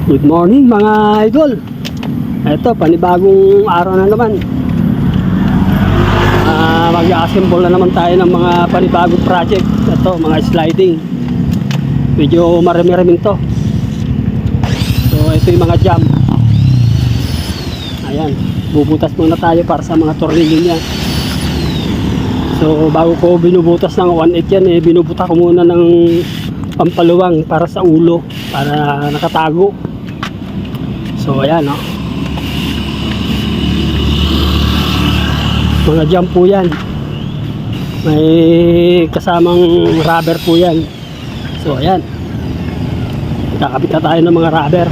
Good morning mga idol. Ito, panibagong araw na naman. Mag-assemble na naman tayo ng mga panibagong project. Ito, mga sliding. Medyo marami-raming to. So, ito yung mga jam. Ayan, bubutas muna tayo para sa mga tornilyo niya. So, bago ko binubutas ng 1/8 yan, binubuta ko muna ng pampaluwang para sa ulo, para nakatago. So ayan, no? Mga jam po yan, may kasamang rubber po yan. So ayan, kakabit na tayo ng mga rubber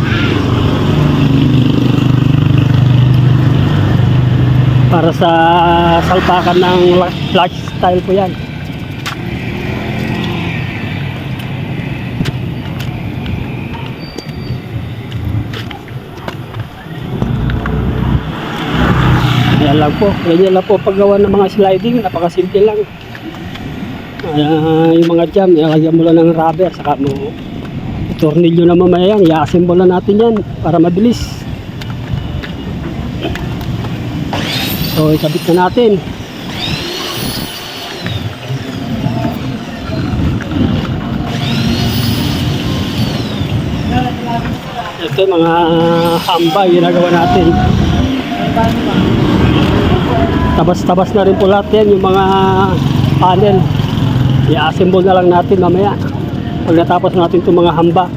para sa salpakan ng clutch style po yan. Ayan lang po, ganyan lang po paggawa ng mga sliding, napakasimple lang. Yung mga jam, ilagyan mo lang ng rubber, saka mo tornilyo na mamaya yan, i-assemble na natin yan para mabilis. So ikabit na natin. Ito mga hambay ginagawa natin. Tabas-tabas na rin po lahat yan, yung mga panel. I-assemble na lang natin mamaya pag natapos natin itong mga hamba.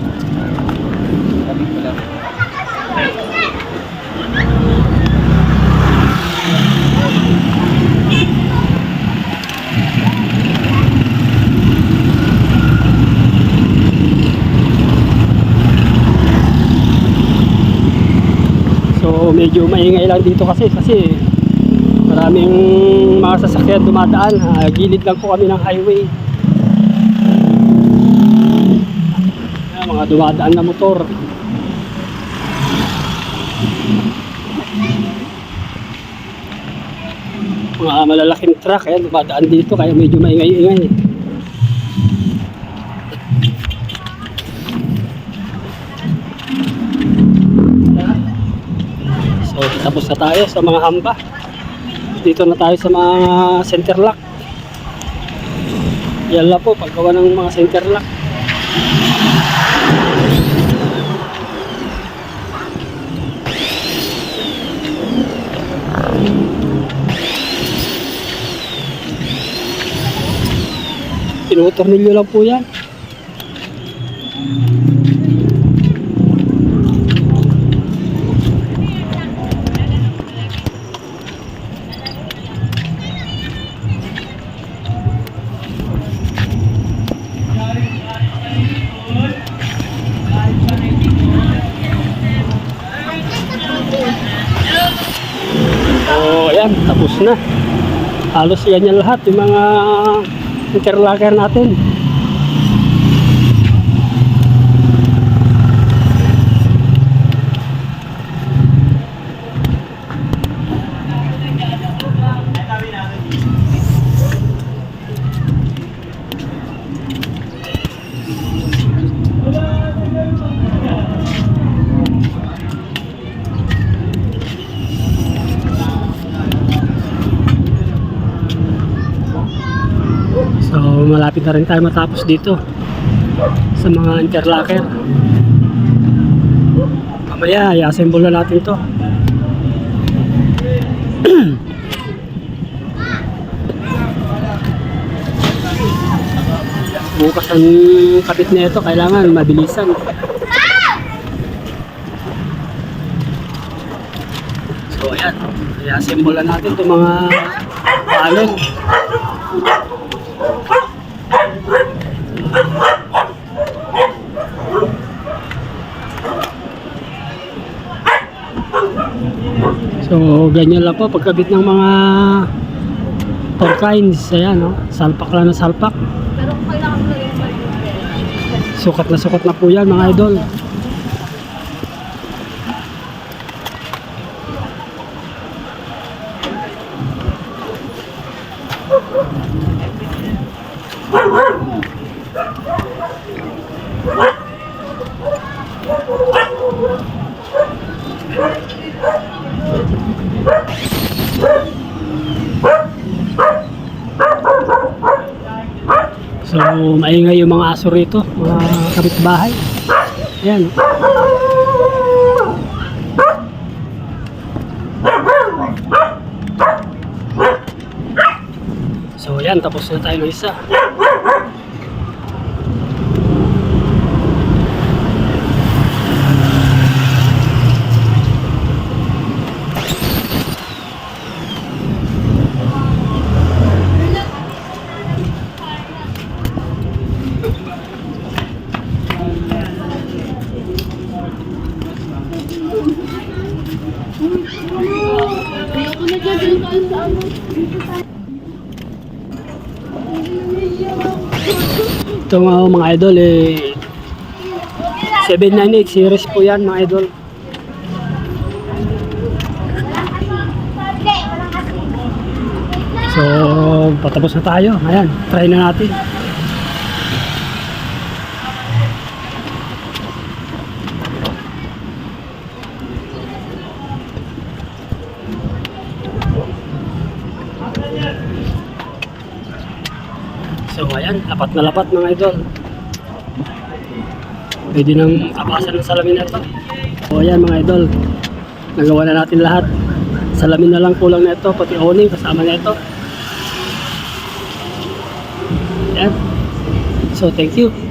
So medyo maingay lang dito kasi maraming mga sasakyan dumadaan. Gilid lang po kami ng highway. Mga dumadaan na motor. Mga malalaking truck dumadaan dito, kaya medyo maingay-ingay. So tapos na tayo sa mga hamba. Dito na tayo sa mga center lock. Yan lang po paggawa ng mga center lock. Tinutornilyo lang po yan. So ayan, tapos na. Halos yan yan lahat, yung mga interlocker natin. So malapit na rin tayo matapos dito sa mga interlocker. Mamaya i-assemble na natin to. Bukas ang kapit na ito, kailangan mabilisan. So ayan, i-assemble na natin itong mga panel. So ganyan lang po pagkabit ng mga torquines. Ayan, no? Salpak lang na salpak. Sukat na po yan mga idol. So, maingay yung mga aso rito, mga kapitbahay. Ayan. So, ayan, tapos na tayo ng isa. Ito mga idol, 798 series po yan mga idol. So, patapos na tayo. Ayan, try na natin. So ayan, lapat na lapat mga idol. Pwede nang apasan ng salamin na ito. So ayan mga idol, nagawa na natin lahat. Salamin na lang kulang na ito, pati awning kasama na ito. Ayan. So thank you.